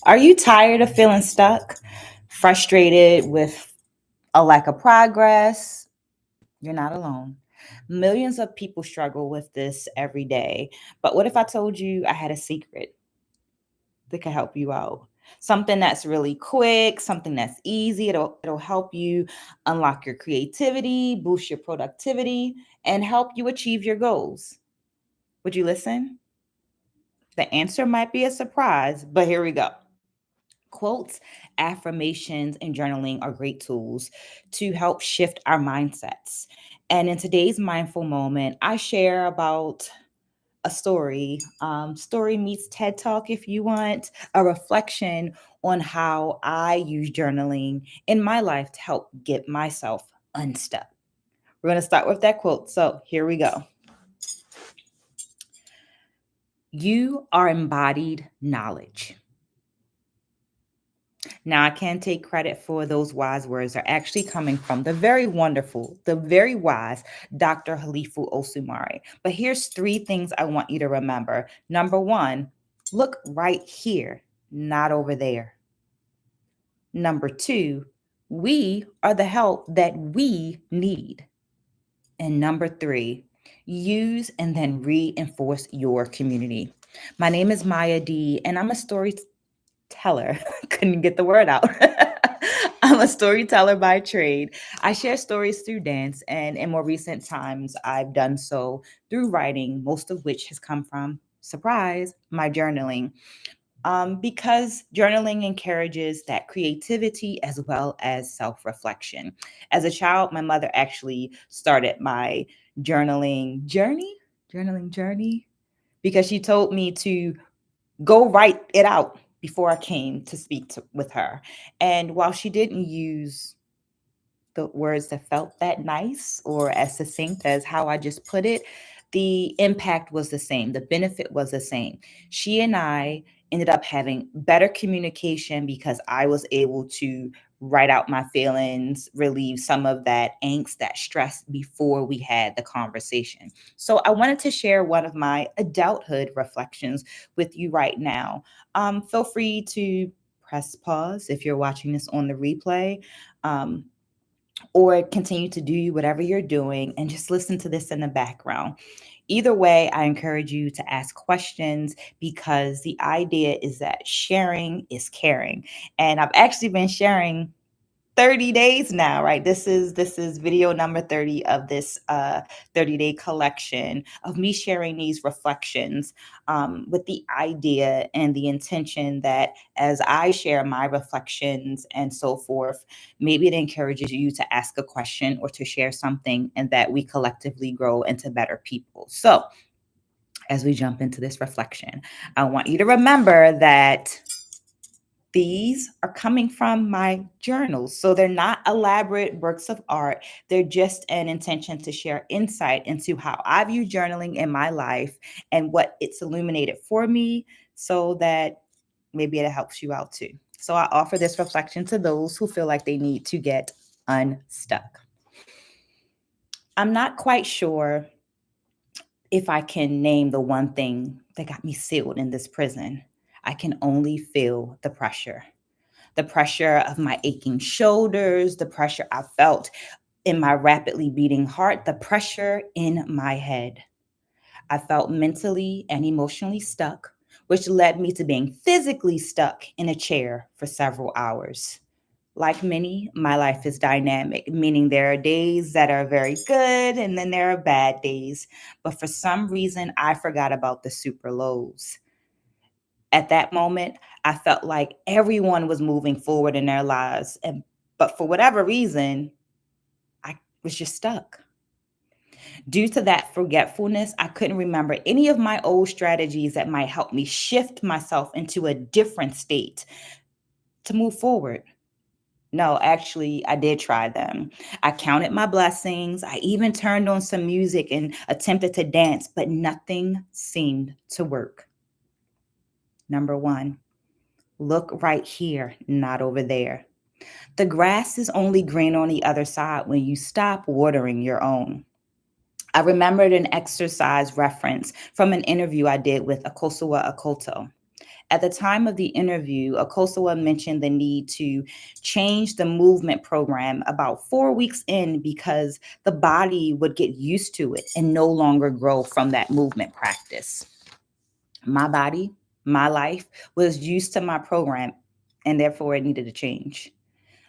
Are you tired of feeling stuck, frustrated with a lack of progress? You're not alone. Millions of people struggle with this every day. But what if I told you I had a secret that could help you out? Something that's really quick, something that's easy. It'll help you unlock your creativity, boost your productivity, and help you achieve your goals. Would you listen? The answer might be a surprise, but here we go. Quotes, affirmations, and journaling are great tools to help shift our mindsets. And in today's mindful moment, I share about a story. Story meets TED Talk, if you want, a reflection on how I use journaling in my life to help get myself unstuck. We're going to start with that quote. So here we go. You are embodied knowledge. Now, I can take credit for those wise words. They're actually coming from the very wonderful, the very wise Dr. Halifu Osumari. But here's three things I want you to remember. Number one, look right here, not over there. Number two, we are the help that we need. And number three, use and then reinforce your community. My name is Maya D, and I'm a storyteller. Couldn't get the word out. I'm a storyteller by trade. I share stories through dance, and in more recent times, I've done so through writing, most of which has come from, surprise, my journaling. Because journaling encourages that creativity as well as self reflection. As a child, my mother actually started my journaling journey, because she told me to go write it out before I came to speak with her. And while she didn't use the words that felt that nice or as succinct as how I just put it, the impact was the same. The benefit was the same. She and I ended up having better communication because I was able to write out my feelings, relieve some of that angst, that stress before we had the conversation. So I wanted to share one of my adulthood reflections with you right now. Feel free to press pause if you're watching this on the replay. Or continue to do whatever you're doing and just listen to this in the background. Either way, I encourage you to ask questions because the idea is that sharing is caring. And I've actually been sharing 30 days now, right? This is video number 30 of this 30-day collection of me sharing these reflections, with the idea and the intention that as I share my reflections and so forth, maybe it encourages you to ask a question or to share something, and that we collectively grow into better people. So as we jump into this reflection, I want you to remember that these are coming from my journals. So they're not elaborate works of art. They're just an intention to share insight into how I view journaling in my life and what it's illuminated for me, so that maybe it helps you out too. So I offer this reflection to those who feel like they need to get unstuck. I'm not quite sure if I can name the one thing that got me sealed in this prison. I can only feel the pressure of my aching shoulders, the pressure I felt in my rapidly beating heart, the pressure in my head. I felt mentally and emotionally stuck, which led me to being physically stuck in a chair for several hours. Like many, my life is dynamic, meaning there are days that are very good and then there are bad days. But for some reason, I forgot about the super lows. At that moment, I felt like everyone was moving forward in their lives. But for whatever reason, I was just stuck. Due to that forgetfulness, I couldn't remember any of my old strategies that might help me shift myself into a different state to move forward. No, actually, I did try them. I counted my blessings. I even turned on some music and attempted to dance, but nothing seemed to work. Number one, look right here, not over there. The grass is only green on the other side when you stop watering your own. I remembered an exercise reference from an interview I did with Akosua Akoto. At the time of the interview, Okosawa mentioned the need to change the movement program about 4 weeks in because the body would get used to it and no longer grow from that movement practice. My body, my life was used to my program, and therefore it needed to change.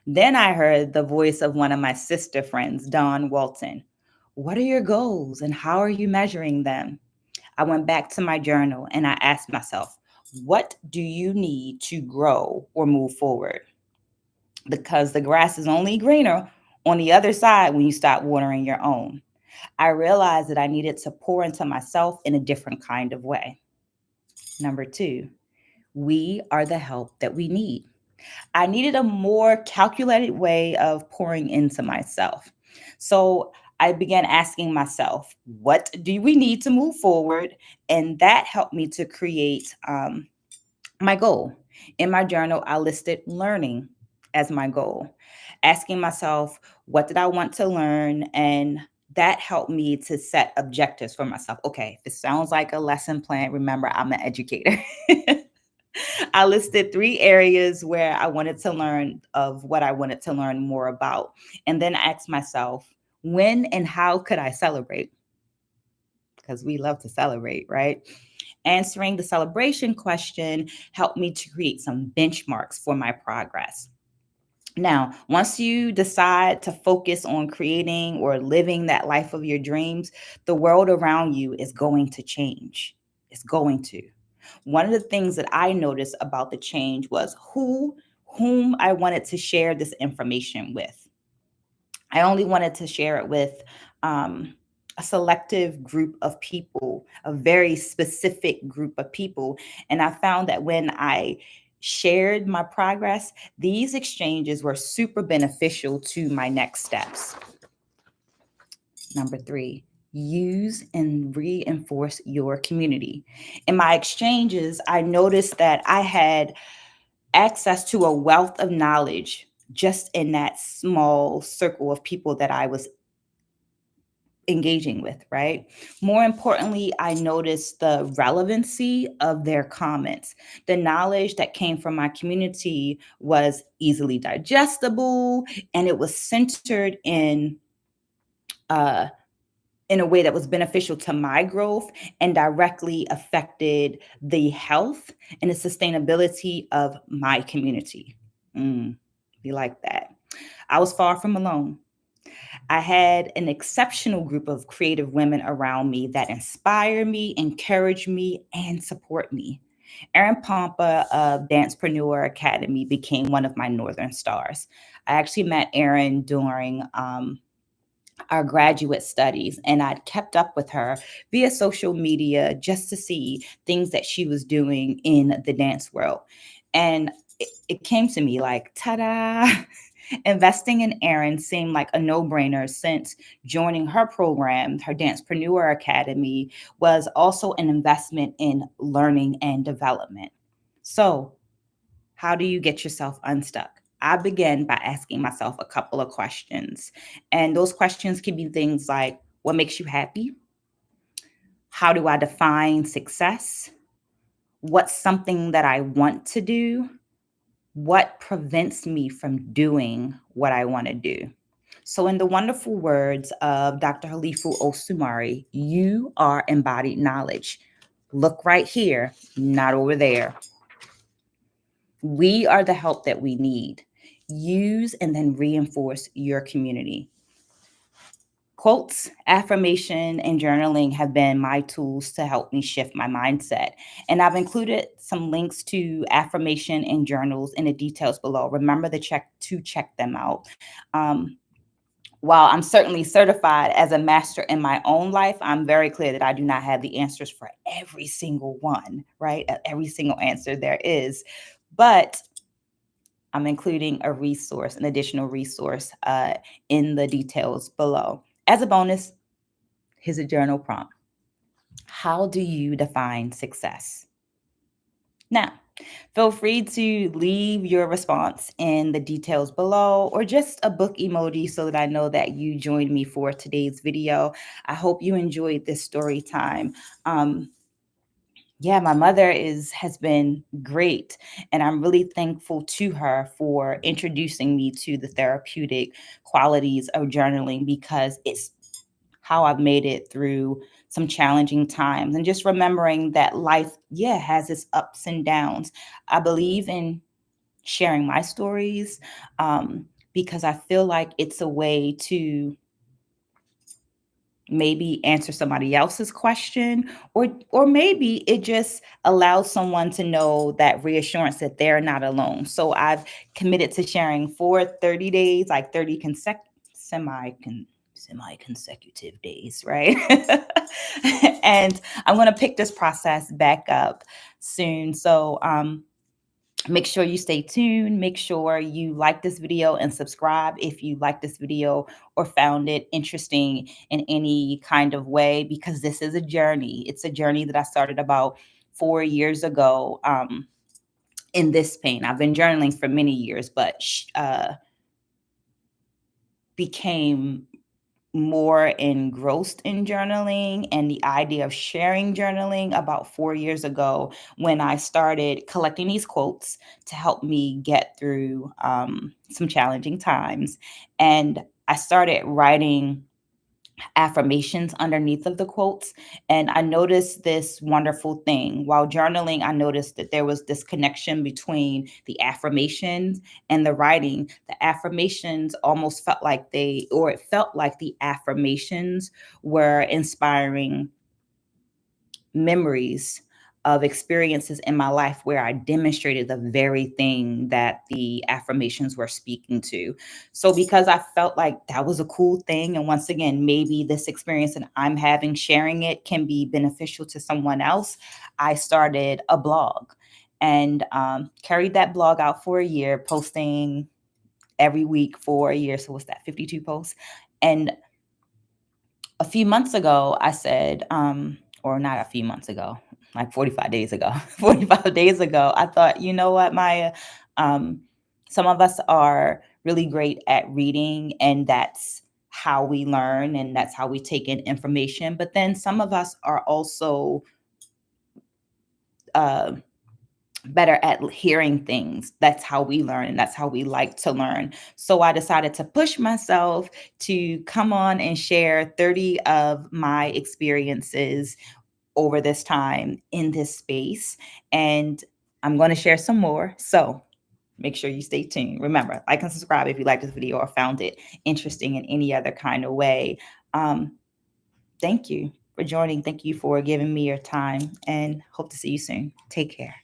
Then I heard the voice of one of my sister friends, Dawn Walton. What are your goals and how are you measuring them? I went back to my journal and I asked myself, what do you need to grow or move forward? Because the grass is only greener on the other side when you stop watering your own. I realized that I needed to pour into myself in a different kind of way. Number two, we are the help that we need. I needed a more calculated way of pouring into myself. So I began asking myself, what do we need to move forward? And that helped me to create my goal. In my journal, I listed learning as my goal, asking myself, what did I want to learn? And that helped me to set objectives for myself. Okay, if it sounds like a lesson plan, remember, I'm an educator. I listed 3 areas where I wanted to learn of what I wanted to learn more about. And then asked myself, when and how could I celebrate? Because we love to celebrate, right? Answering the celebration question helped me to create some benchmarks for my progress. Now, once you decide to focus on creating or living that life of your dreams, the world around you is going to change. It's going to. One of the things that I noticed about the change was whom I wanted to share this information with. I only wanted to share it with a selective group of people, a very specific group of people. And I found that when I shared my progress, these exchanges were super beneficial to my next steps. Number three, use and reinforce your community. In my exchanges, I noticed that I had access to a wealth of knowledge just in that small circle of people that I was engaging with, right? More importantly, I noticed the relevancy of their comments. The knowledge that came from my community was easily digestible and it was centered uh, in a way that was beneficial to my growth and directly affected the health and the sustainability of my community. Be like that. I was far from alone. I had an exceptional group of creative women around me that inspire me, encourage me, and support me. Erin Pompa of Dancepreneur Academy became one of my Northern stars. I actually met Erin during our graduate studies, and I'd kept up with her via social media just to see things that she was doing in the dance world. And it came to me like, ta-da! Investing in Erin seemed like a no-brainer since joining her program, her Dancepreneur Academy, was also an investment in learning and development. So, how do you get yourself unstuck? I began by asking myself a couple of questions. And those questions can be things like, what makes you happy? How do I define success? What's something that I want to do? What prevents me from doing what I want to do? So, in the wonderful words of Dr. Halifu Osumari, you are embodied knowledge. Look right here, not over there. We are the help that we need. Use and then reinforce your community. Quotes, affirmation, and journaling have been my tools to help me shift my mindset. And I've included some links to affirmation and journals in the details below. Remember to check them out. While I'm certainly certified as a master in my own life, I'm very clear that I do not have the answers for every single one, right? Every single answer there is. But I'm including an additional resource in the details below. As a bonus, here's a journal prompt. How do you define success? Now, feel free to leave your response in the details below or just a book emoji so that I know that you joined me for today's video. I hope you enjoyed this story time. yeah, my mother is has been great, and I'm really thankful to her for introducing me to the therapeutic qualities of journaling, because it's how I've made it through some challenging times, and just remembering that life, yeah, has its ups and downs. I believe in sharing my stories, because I feel like it's a way to maybe answer somebody else's question, or maybe it just allows someone to know that reassurance that they're not alone. So I've committed to sharing for 30 days, like 30 semi consecutive days, right? And I'm going to pick this process back up soon. So make sure you stay tuned. Make sure you like this video and subscribe if you like this video or found it interesting in any kind of way, because this is a journey. It's a journey that I started about 4 years ago, in this pain. I've been journaling for many years, but became more engrossed in journaling and the idea of sharing journaling about 4 years ago, when I started collecting these quotes to help me get through some challenging times. And I started writing affirmations underneath of the quotes. And I noticed this wonderful thing. While journaling, I noticed that there was this connection between the affirmations and the writing. The affirmations almost felt like it felt like the affirmations were inspiring memories of experiences in my life where I demonstrated the very thing that the affirmations were speaking to. So, because I felt like that was a cool thing, and once again, maybe this experience that I'm having, sharing it, can be beneficial to someone else, I started a blog and carried that blog out for a year, posting every week for a year. So, what's that, 52 posts? And a few months ago, I said, or not a few months ago, like 45 days ago, 45 days ago, I thought, you know what, Maya, um, some of us are really great at reading, and that's how we learn and that's how we take in information. But then some of us are also uh, better at hearing things. That's how we learn, and that's how we like to learn. So I decided to push myself to come on and share 30 of my experiences over this time in this space. And I'm going to share some more. So make sure you stay tuned. Remember, like and subscribe if you like this video or found it interesting in any other kind of way. Um, thank you for joining. Thank you for giving me your time, and hope to see you soon. Take care.